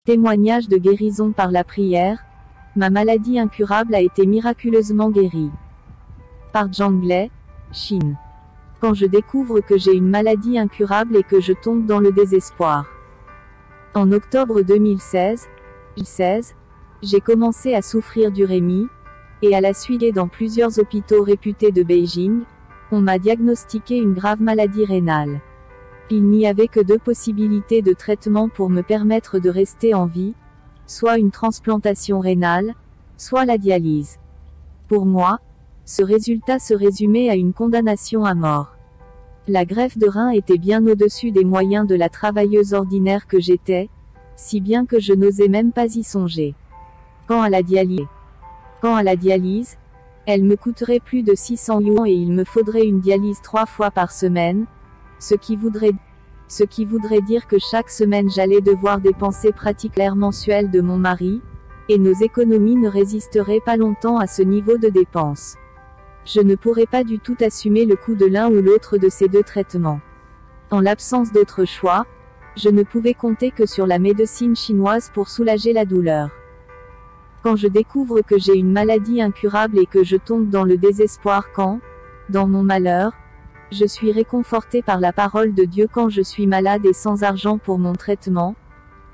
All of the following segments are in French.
Témoignage de guérison par la prière. Ma maladie incurable a été miraculeusement guérie. Par Zhang, Chine. Quand je découvre que j'ai une maladie incurable et que je tombe dans le désespoir. En octobre 2016, j'ai commencé à souffrir d'urémie, et à la suite dans plusieurs hôpitaux réputés de Beijing, on m'a diagnostiqué une grave maladie rénale. Il n'y avait que deux possibilités de traitement pour me permettre de rester en vie, soit une transplantation rénale, soit la dialyse. Pour moi, ce résultat se résumait à une condamnation à mort. La greffe de rein était bien au-dessus des moyens de la travailleuse ordinaire que j'étais, si bien que je n'osais même pas y songer. Quant à la dialyse, elle me coûterait plus de 600 yuans et il me faudrait une dialyse 3 fois par semaine, ce qui voudrait dire que chaque semaine j'allais devoir dépenser pratiquement l'air mensuel de mon mari, et nos économies ne résisteraient pas longtemps à ce niveau de dépenses. Je ne pourrais pas du tout assumer le coût de l'un ou l'autre de ces deux traitements. En l'absence d'autre choix, je ne pouvais compter que sur la médecine chinoise pour soulager la douleur. Quand je découvre que j'ai une maladie incurable et que je tombe dans le désespoir dans mon malheur, je suis réconforté par la parole de Dieu quand je suis malade et sans argent pour mon traitement,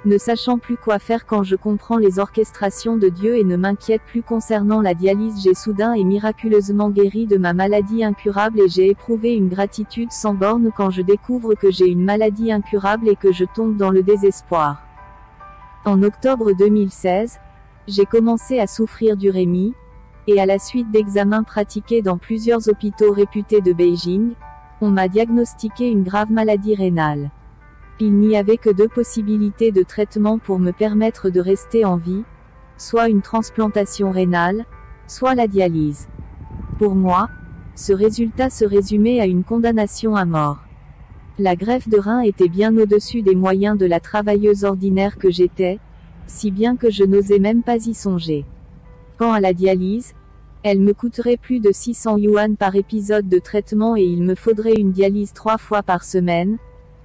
ne sachant plus quoi faire quand je comprends les orchestrations de Dieu et ne m'inquiète plus concernant la dialyse. J'ai soudain et miraculeusement guéri de ma maladie incurable et j'ai éprouvé une gratitude sans borne quand je découvre que j'ai une maladie incurable et que je tombe dans le désespoir. En octobre 2016, j'ai commencé à souffrir d'urémie, et à la suite d'examens pratiqués dans plusieurs hôpitaux réputés de Beijing, on m'a diagnostiqué une grave maladie rénale. Il n'y avait que deux possibilités de traitement pour me permettre de rester en vie, soit une transplantation rénale, soit la dialyse. Pour moi, ce résultat se résumait à une condamnation à mort. La greffe de rein était bien au-dessus des moyens de la travailleuse ordinaire que j'étais, si bien que je n'osais même pas y songer. Quant à la dialyse, elle me coûterait plus de 600 yuan par épisode de traitement et il me faudrait une dialyse 3 fois par semaine,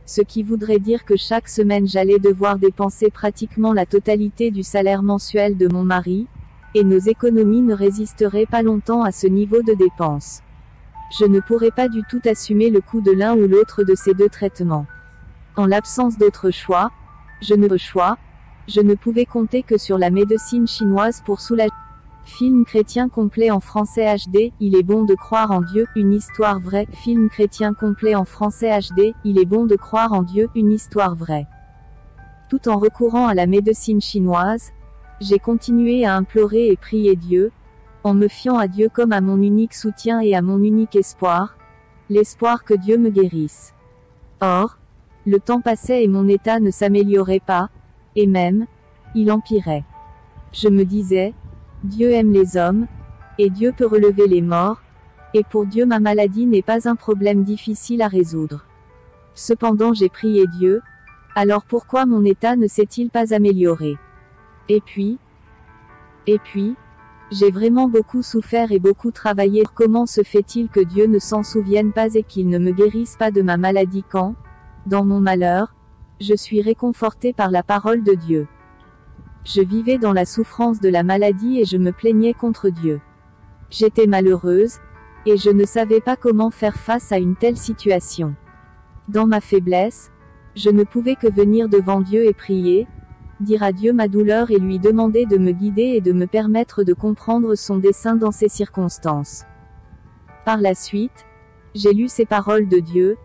ce qui voudrait dire que chaque semaine j'allais devoir dépenser pratiquement la totalité du salaire mensuel de mon mari, et nos économies ne résisteraient pas longtemps à ce niveau de dépenses. Je ne pourrais pas du tout assumer le coût de l'un ou l'autre de ces deux traitements. En l'absence d'autre choix, je ne pouvais compter que sur la médecine chinoise pour soulager. Film chrétien complet en français HD, il est bon de croire en Dieu, une histoire vraie. Film chrétien complet en français HD, il est bon de croire en Dieu, une histoire vraie. Tout en recourant à la médecine chinoise, j'ai continué à implorer et prier Dieu, en me fiant à Dieu comme à mon unique soutien et à mon unique espoir, l'espoir que Dieu me guérisse. Or, le temps passait et mon état ne s'améliorait pas, et même, il empirait. Je me disais, Dieu aime les hommes, et Dieu peut relever les morts, et pour Dieu ma maladie n'est pas un problème difficile à résoudre. Cependant j'ai prié Dieu, alors pourquoi mon état ne s'est-il pas amélioré? Et puis, j'ai vraiment beaucoup souffert et beaucoup travaillé. Comment se fait-il que Dieu ne s'en souvienne pas et qu'il ne me guérisse pas de ma maladie quand, dans mon malheur, je suis réconforté par la parole de Dieu? Je vivais dans la souffrance de la maladie et je me plaignais contre Dieu. J'étais malheureuse, et je ne savais pas comment faire face à une telle situation. Dans ma faiblesse, je ne pouvais que venir devant Dieu et prier, dire à Dieu ma douleur et lui demander de me guider et de me permettre de comprendre son dessein dans ces circonstances. Par la suite, j'ai lu ces paroles de Dieu.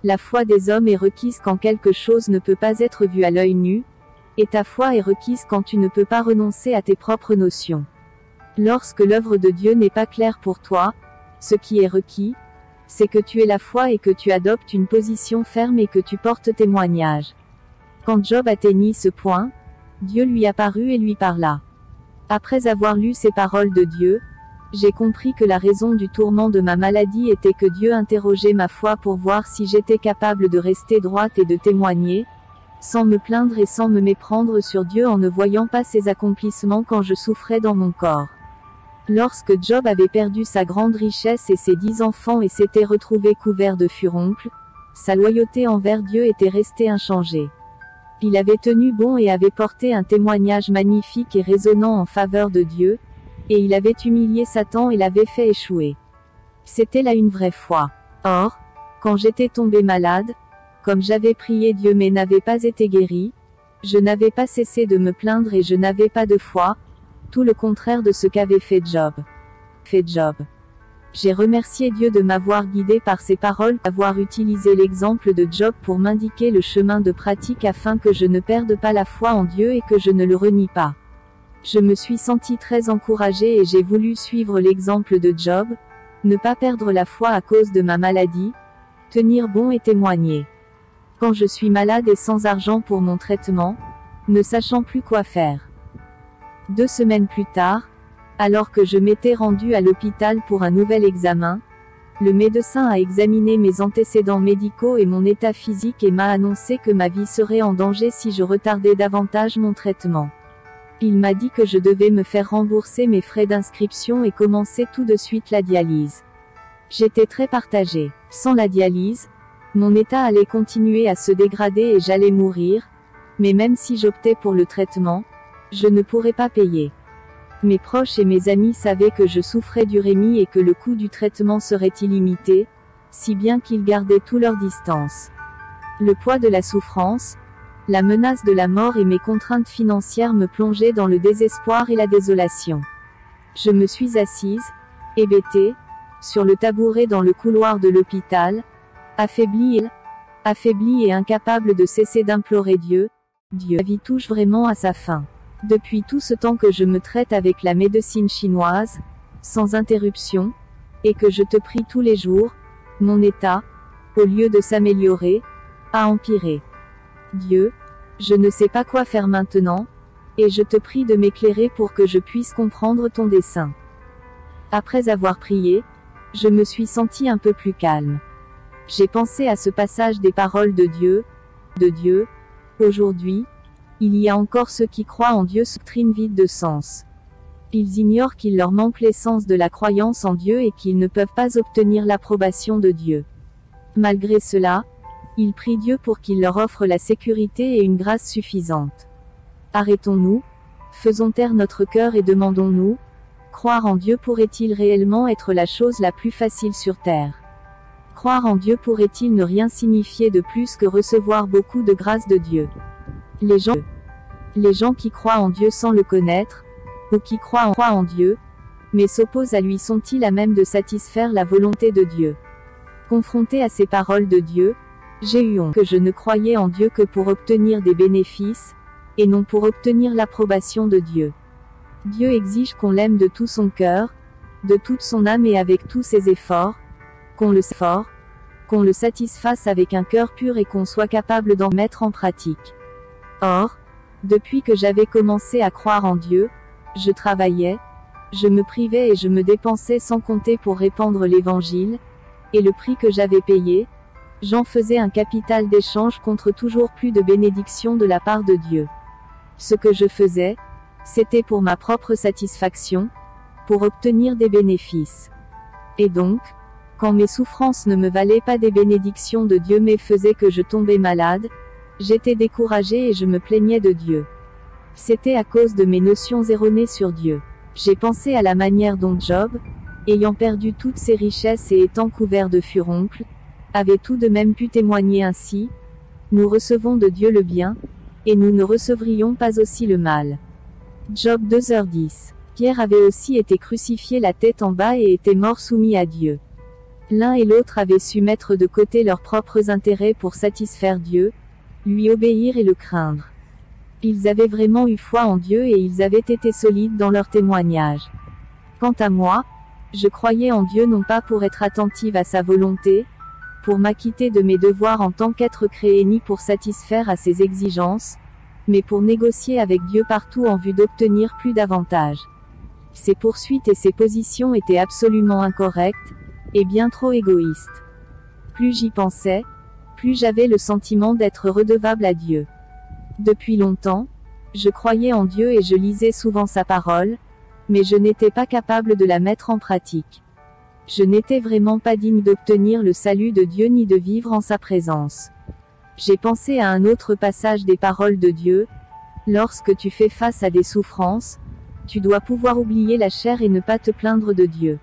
La foi des hommes est requise quand quelque chose ne peut pas être vu à l'œil nu, et ta foi est requise quand tu ne peux pas renoncer à tes propres notions. Lorsque l'œuvre de Dieu n'est pas claire pour toi, ce qui est requis, c'est que tu aies la foi et que tu adoptes une position ferme et que tu portes témoignage. Quand Job atteignit ce point, Dieu lui apparut et lui parla. Après avoir lu ces paroles de Dieu, j'ai compris que la raison du tourment de ma maladie était que Dieu interrogeait ma foi pour voir si j'étais capable de rester droite et de témoigner, sans me plaindre et sans me méprendre sur Dieu en ne voyant pas ses accomplissements quand je souffrais dans mon corps. Lorsque Job avait perdu sa grande richesse et ses 10 enfants et s'était retrouvé couvert de furoncles, sa loyauté envers Dieu était restée inchangée. Il avait tenu bon et avait porté un témoignage magnifique et résonnant en faveur de Dieu, et il avait humilié Satan et l'avait fait échouer. C'était là une vraie foi. Or, quand j'étais tombé malade, comme j'avais prié Dieu mais n'avais pas été guéri, je n'avais pas cessé de me plaindre et je n'avais pas de foi, tout le contraire de ce qu'avait fait Job. J'ai remercié Dieu de m'avoir guidé par ses paroles, d'avoir utilisé l'exemple de Job pour m'indiquer le chemin de pratique afin que je ne perde pas la foi en Dieu et que je ne le renie pas. Je me suis senti très encouragé et j'ai voulu suivre l'exemple de Job, ne pas perdre la foi à cause de ma maladie, tenir bon et témoigner. Quand je suis malade et sans argent pour mon traitement, ne sachant plus quoi faire. 2 semaines plus tard, alors que je m'étais rendu à l'hôpital pour un nouvel examen, le médecin a examiné mes antécédents médicaux et mon état physique et m'a annoncé que ma vie serait en danger si je retardais davantage mon traitement. Il m'a dit que je devais me faire rembourser mes frais d'inscription et commencer tout de suite la dialyse. J'étais très partagé. Sans la dialyse, mon état allait continuer à se dégrader et j'allais mourir, mais même si j'optais pour le traitement, je ne pourrais pas payer. Mes proches et mes amis savaient que je souffrais d'urémie et que le coût du traitement serait illimité, si bien qu'ils gardaient tout leur distance. Le poids de la souffrance, la menace de la mort et mes contraintes financières me plongeaient dans le désespoir et la désolation. Je me suis assise, hébétée, sur le tabouret dans le couloir de l'hôpital, affaiblie et incapable de cesser d'implorer Dieu. Ma vie touche vraiment à sa fin. Depuis tout ce temps que je me traite avec la médecine chinoise, sans interruption, et que je te prie tous les jours, mon état, au lieu de s'améliorer, a empiré. Dieu, je ne sais pas quoi faire maintenant, et je te prie de m'éclairer pour que je puisse comprendre ton dessein. Après avoir prié, je me suis senti un peu plus calme. J'ai pensé à ce passage des paroles de Dieu. Aujourd'hui, il y a encore ceux qui croient en Dieu, doctrine vide de sens. Ils ignorent qu'il leur manque l'essence de la croyance en Dieu et qu'ils ne peuvent pas obtenir l'approbation de Dieu. Malgré cela, ils prient Dieu pour qu'il leur offre la sécurité et une grâce suffisante. Arrêtons-nous, faisons taire notre cœur et demandons-nous, croire en Dieu pourrait-il réellement être la chose la plus facile sur terre? Croire en Dieu pourrait-il ne rien signifier de plus que recevoir beaucoup de grâce de Dieu? Les gens qui croient en Dieu sans le connaître, ou qui croient en Dieu, mais s'opposent à lui sont-ils à même de satisfaire la volonté de Dieu? Confronté à ces paroles de Dieu, j'ai eu honte que je ne croyais en Dieu que pour obtenir des bénéfices, et non pour obtenir l'approbation de Dieu. Dieu exige qu'on l'aime de tout son cœur, de toute son âme et avec tous ses efforts, qu'on le satisfasse avec un cœur pur et qu'on soit capable d'en mettre en pratique. Or, depuis que j'avais commencé à croire en Dieu, je travaillais, je me privais et je me dépensais sans compter pour répandre l'évangile, et le prix que j'avais payé, j'en faisais un capital d'échange contre toujours plus de bénédictions de la part de Dieu. Ce que je faisais, c'était pour ma propre satisfaction, pour obtenir des bénéfices. Et donc, quand mes souffrances ne me valaient pas des bénédictions de Dieu mais faisaient que je tombais malade, j'étais découragé et je me plaignais de Dieu. C'était à cause de mes notions erronées sur Dieu. J'ai pensé à la manière dont Job, ayant perdu toutes ses richesses et étant couvert de furoncles, avait tout de même pu témoigner ainsi, « Nous recevons de Dieu le bien, et nous ne recevrions pas aussi le mal. » Job 2h10. Pierre avait aussi été crucifié la tête en bas et était mort soumis à Dieu. L'un et l'autre avaient su mettre de côté leurs propres intérêts pour satisfaire Dieu, lui obéir et le craindre. Ils avaient vraiment eu foi en Dieu et ils avaient été solides dans leur témoignage. Quant à moi, je croyais en Dieu non pas pour être attentive à sa volonté, pour m'acquitter de mes devoirs en tant qu'être créé ni pour satisfaire à ses exigences, mais pour négocier avec Dieu partout en vue d'obtenir plus d'avantages. Ses poursuites et ses positions étaient absolument incorrectes, et bien trop égoïstes. Plus j'y pensais, plus j'avais le sentiment d'être redevable à Dieu. Depuis longtemps, je croyais en Dieu et je lisais souvent sa parole, mais je n'étais pas capable de la mettre en pratique. Je n'étais vraiment pas digne d'obtenir le salut de Dieu ni de vivre en sa présence. J'ai pensé à un autre passage des paroles de Dieu. Lorsque tu fais face à des souffrances, tu dois pouvoir oublier la chair et ne pas te plaindre de Dieu.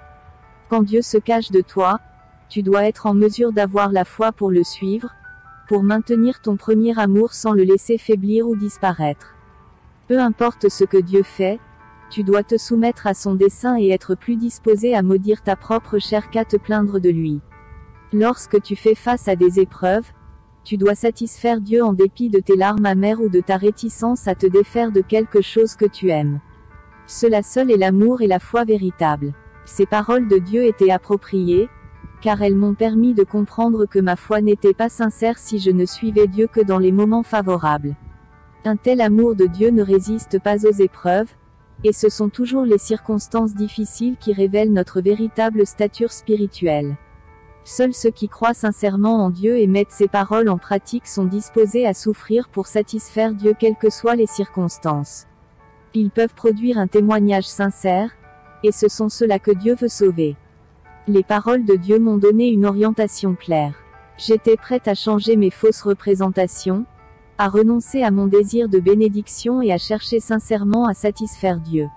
Quand Dieu se cache de toi, tu dois être en mesure d'avoir la foi pour le suivre, pour maintenir ton premier amour sans le laisser faiblir ou disparaître. Peu importe ce que Dieu fait, tu dois te soumettre à son dessein et être plus disposé à maudire ta propre chair qu'à te plaindre de lui. Lorsque tu fais face à des épreuves, tu dois satisfaire Dieu en dépit de tes larmes amères ou de ta réticence à te défaire de quelque chose que tu aimes. Cela seul est l'amour et la foi véritable. Ces paroles de Dieu étaient appropriées, car elles m'ont permis de comprendre que ma foi n'était pas sincère si je ne suivais Dieu que dans les moments favorables. Un tel amour de Dieu ne résiste pas aux épreuves, et ce sont toujours les circonstances difficiles qui révèlent notre véritable stature spirituelle. Seuls ceux qui croient sincèrement en Dieu et mettent ses paroles en pratique sont disposés à souffrir pour satisfaire Dieu quelles que soient les circonstances. Ils peuvent produire un témoignage sincère, et ce sont ceux-là que Dieu veut sauver. Les paroles de Dieu m'ont donné une orientation claire. J'étais prête à changer mes fausses représentations, à renoncer à mon désir de bénédiction et à chercher sincèrement à satisfaire Dieu.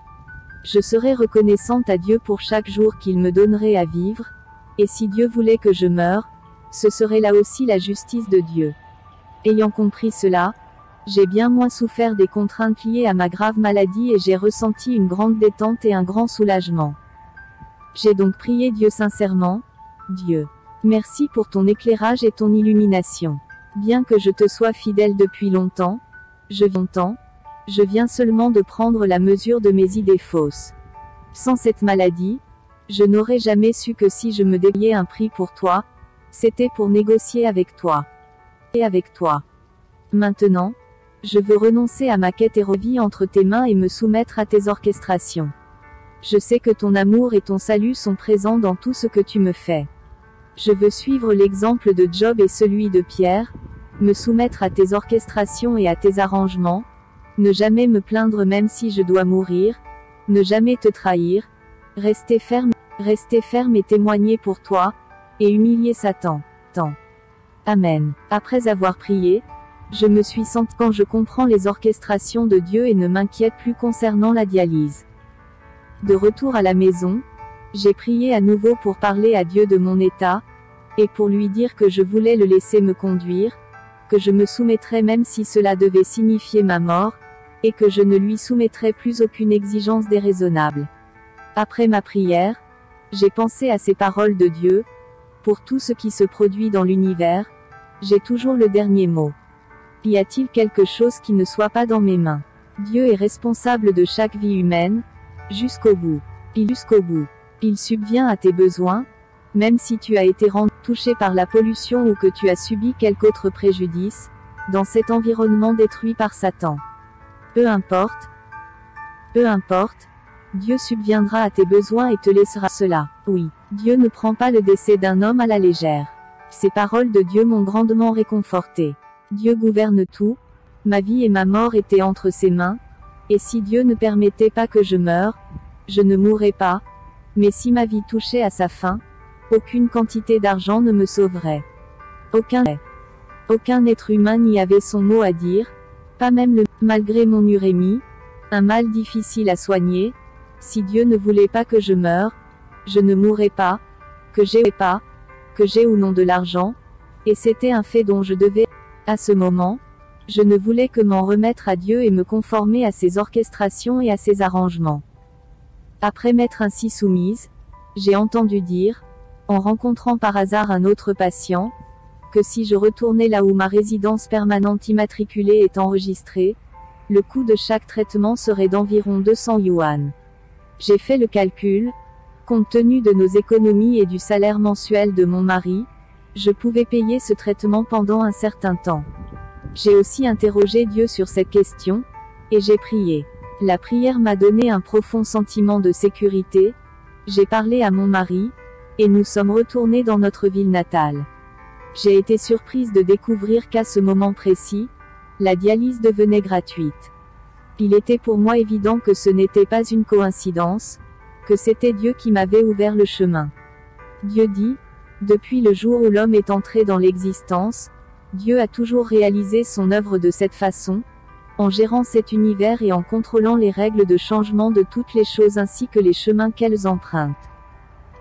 Je serai reconnaissante à Dieu pour chaque jour qu'il me donnerait à vivre, et si Dieu voulait que je meure, ce serait là aussi la justice de Dieu. Ayant compris cela, j'ai bien moins souffert des contraintes liées à ma grave maladie et j'ai ressenti une grande détente et un grand soulagement. J'ai donc prié Dieu sincèrement. Dieu, merci pour ton éclairage et ton illumination. Bien que je te sois fidèle depuis longtemps, je viens seulement de prendre la mesure de mes idées fausses. Sans cette maladie, je n'aurais jamais su que si je me déliais un prix pour toi, c'était pour négocier avec toi. Et avec toi. Maintenant, je veux renoncer à ma quête et revivre entre tes mains et me soumettre à tes orchestrations. Je sais que ton amour et ton salut sont présents dans tout ce que tu me fais. Je veux suivre l'exemple de Job et celui de Pierre, me soumettre à tes orchestrations et à tes arrangements, ne jamais me plaindre même si je dois mourir, ne jamais te trahir, rester ferme et témoigner pour toi, et humilier Satan. Amen. Après avoir prié, je me suis senti quand je comprends les orchestrations de Dieu et ne m'inquiète plus concernant la dialyse. De retour à la maison, j'ai prié à nouveau pour parler à Dieu de mon état, et pour lui dire que je voulais le laisser me conduire, que je me soumettrais même si cela devait signifier ma mort, et que je ne lui soumettrais plus aucune exigence déraisonnable. Après ma prière, j'ai pensé à ces paroles de Dieu. Pour tout ce qui se produit dans l'univers, j'ai toujours le dernier mot. Y a-t-il quelque chose qui ne soit pas dans mes mains? Dieu est responsable de chaque vie humaine, jusqu'au bout. Il subvient à tes besoins, même si tu as été touché par la pollution ou que tu as subi quelque autre préjudice, dans cet environnement détruit par Satan. Peu importe, Dieu subviendra à tes besoins et te laissera cela. Oui, Dieu ne prend pas le décès d'un homme à la légère. Ces paroles de Dieu m'ont grandement réconforté. Dieu gouverne tout, ma vie et ma mort étaient entre ses mains, et si Dieu ne permettait pas que je meure, je ne mourrais pas, mais si ma vie touchait à sa fin, aucune quantité d'argent ne me sauverait. Aucun être humain n'y avait son mot à dire, pas même malgré mon urémie, un mal difficile à soigner. Si Dieu ne voulait pas que je meure, je ne mourrais pas, que j'ai ou non de l'argent, et c'était un fait dont je devais. À ce moment, je ne voulais que m'en remettre à Dieu et me conformer à ses orchestrations et à ses arrangements. Après m'être ainsi soumise, j'ai entendu dire, en rencontrant par hasard un autre patient, que si je retournais là où ma résidence permanente immatriculée est enregistrée, le coût de chaque traitement serait d'environ 200 yuan. J'ai fait le calcul, compte tenu de nos économies et du salaire mensuel de mon mari, je pouvais payer ce traitement pendant un certain temps. J'ai aussi interrogé Dieu sur cette question, et j'ai prié. La prière m'a donné un profond sentiment de sécurité. J'ai parlé à mon mari, et nous sommes retournés dans notre ville natale. J'ai été surprise de découvrir qu'à ce moment précis, la dialyse devenait gratuite. Il était pour moi évident que ce n'était pas une coïncidence, que c'était Dieu qui m'avait ouvert le chemin. Dieu dit, depuis le jour où l'homme est entré dans l'existence, Dieu a toujours réalisé son œuvre de cette façon, en gérant cet univers et en contrôlant les règles de changement de toutes les choses ainsi que les chemins qu'elles empruntent.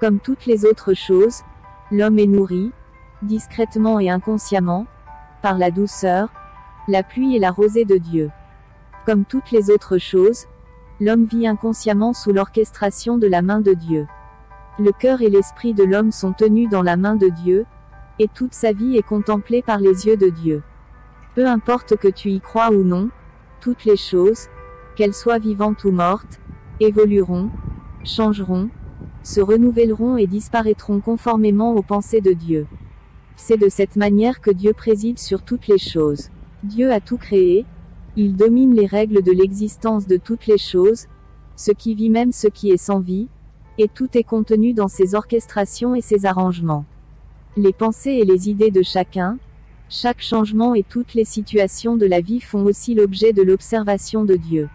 Comme toutes les autres choses, l'homme est nourri, discrètement et inconsciemment, par la douceur, la pluie et la rosée de Dieu. Comme toutes les autres choses, l'homme vit inconsciemment sous l'orchestration de la main de Dieu. Le cœur et l'esprit de l'homme sont tenus dans la main de Dieu, et toute sa vie est contemplée par les yeux de Dieu. Peu importe que tu y crois ou non, toutes les choses, qu'elles soient vivantes ou mortes, évolueront, changeront, se renouvelleront et disparaîtront conformément aux pensées de Dieu. C'est de cette manière que Dieu préside sur toutes les choses. Dieu a tout créé, il domine les règles de l'existence de toutes les choses, ce qui vit même ce qui est sans vie, et tout est contenu dans ses orchestrations et ses arrangements. Les pensées et les idées de chacun, chaque changement et toutes les situations de la vie font aussi l'objet de l'observation de Dieu.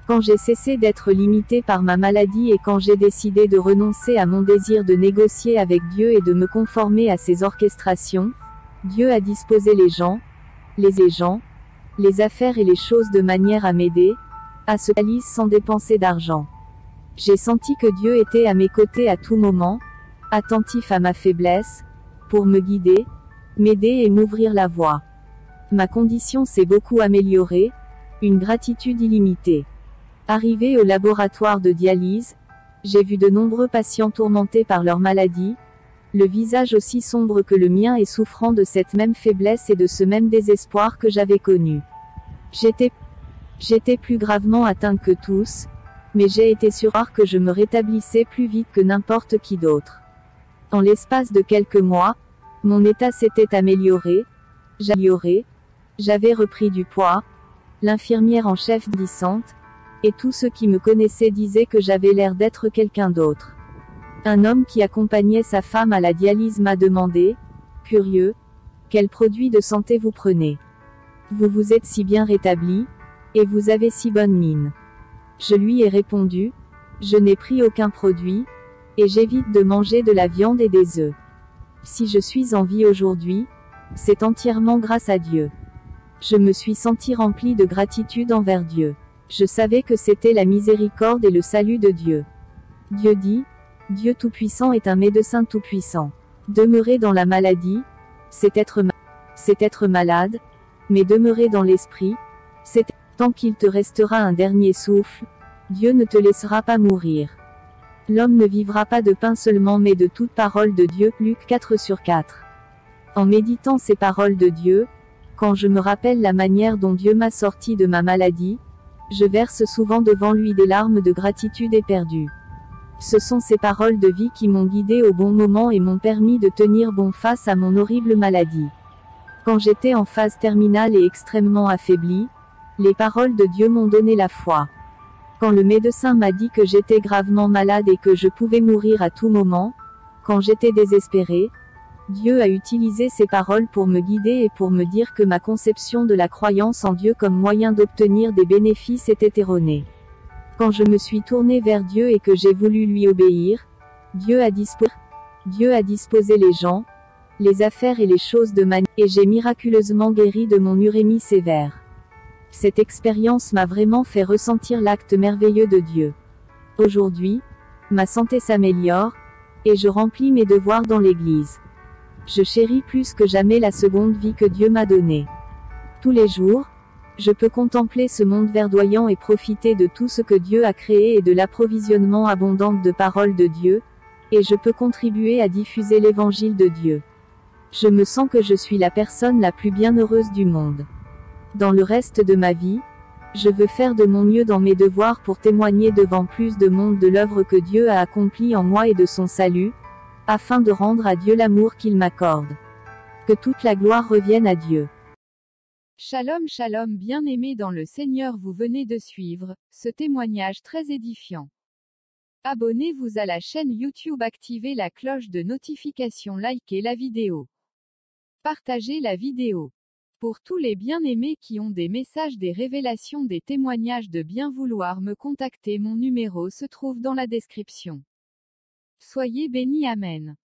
Quand j'ai cessé d'être limité par ma maladie et quand j'ai décidé de renoncer à mon désir de négocier avec Dieu et de me conformer à ses orchestrations, Dieu a disposé les gens, les affaires et les choses de manière à m'aider, à se réaliser sans dépenser d'argent. J'ai senti que Dieu était à mes côtés à tout moment, attentif à ma faiblesse, pour me guider, m'aider et m'ouvrir la voie. Ma condition s'est beaucoup améliorée, une gratitude illimitée. Arrivé au laboratoire de dialyse, j'ai vu de nombreux patients tourmentés par leur maladie, le visage aussi sombre que le mien et souffrant de cette même faiblesse et de ce même désespoir que j'avais connu. J'étais plus gravement atteint que tous, mais j'ai été sûr que je me rétablissais plus vite que n'importe qui d'autre. En l'espace de quelques mois, mon état s'était amélioré, j'avais repris du poids, l'infirmière en chef disante, et tous ceux qui me connaissaient disaient que j'avais l'air d'être quelqu'un d'autre. Un homme qui accompagnait sa femme à la dialyse m'a demandé, curieux, quel produit de santé vous prenez? Vous vous êtes si bien rétabli, et vous avez si bonne mine. Je lui ai répondu, je n'ai pris aucun produit, et j'évite de manger de la viande et des œufs. Si je suis en vie aujourd'hui, c'est entièrement grâce à Dieu. Je me suis senti rempli de gratitude envers Dieu. Je savais que c'était la miséricorde et le salut de Dieu. Dieu dit, Dieu Tout-Puissant est un médecin tout-puissant. Demeurer dans la maladie, c'est être malade, mais demeurer dans l'esprit, c'est tant qu'il te restera un dernier souffle, Dieu ne te laissera pas mourir. L'homme ne vivra pas de pain seulement mais de toute parole de Dieu. Luc 4/4. En méditant ces paroles de Dieu, quand je me rappelle la manière dont Dieu m'a sorti de ma maladie, je verse souvent devant lui des larmes de gratitude éperdues. Ce sont ces paroles de vie qui m'ont guidé au bon moment et m'ont permis de tenir bon face à mon horrible maladie. Quand j'étais en phase terminale et extrêmement affaibli, les paroles de Dieu m'ont donné la foi. Quand le médecin m'a dit que j'étais gravement malade et que je pouvais mourir à tout moment, quand j'étais désespéré, Dieu a utilisé ces paroles pour me guider et pour me dire que ma conception de la croyance en Dieu comme moyen d'obtenir des bénéfices était erronée. Quand je me suis tourné vers Dieu et que j'ai voulu lui obéir, Dieu a disposé les gens, les affaires et les choses de manière, et j'ai miraculeusement guéri de mon urémie sévère. Cette expérience m'a vraiment fait ressentir l'acte merveilleux de Dieu. Aujourd'hui, ma santé s'améliore, et je remplis mes devoirs dans l'Église. Je chéris plus que jamais la seconde vie que Dieu m'a donnée. Tous les jours, je peux contempler ce monde verdoyant et profiter de tout ce que Dieu a créé et de l'approvisionnement abondant de paroles de Dieu, et je peux contribuer à diffuser l'évangile de Dieu. Je me sens que je suis la personne la plus bienheureuse du monde. Dans le reste de ma vie, je veux faire de mon mieux dans mes devoirs pour témoigner devant plus de monde de l'œuvre que Dieu a accomplie en moi et de son salut, afin de rendre à Dieu l'amour qu'il m'accorde. Que toute la gloire revienne à Dieu. Shalom shalom bien-aimés dans le Seigneur, vous venez de suivre ce témoignage très édifiant. Abonnez-vous à la chaîne YouTube, activez la cloche de notification, likez la vidéo. Partagez la vidéo. Pour tous les bien-aimés qui ont des messages, des révélations, des témoignages de bien vouloir me contacter, mon numéro se trouve dans la description. Soyez bénis, Amen.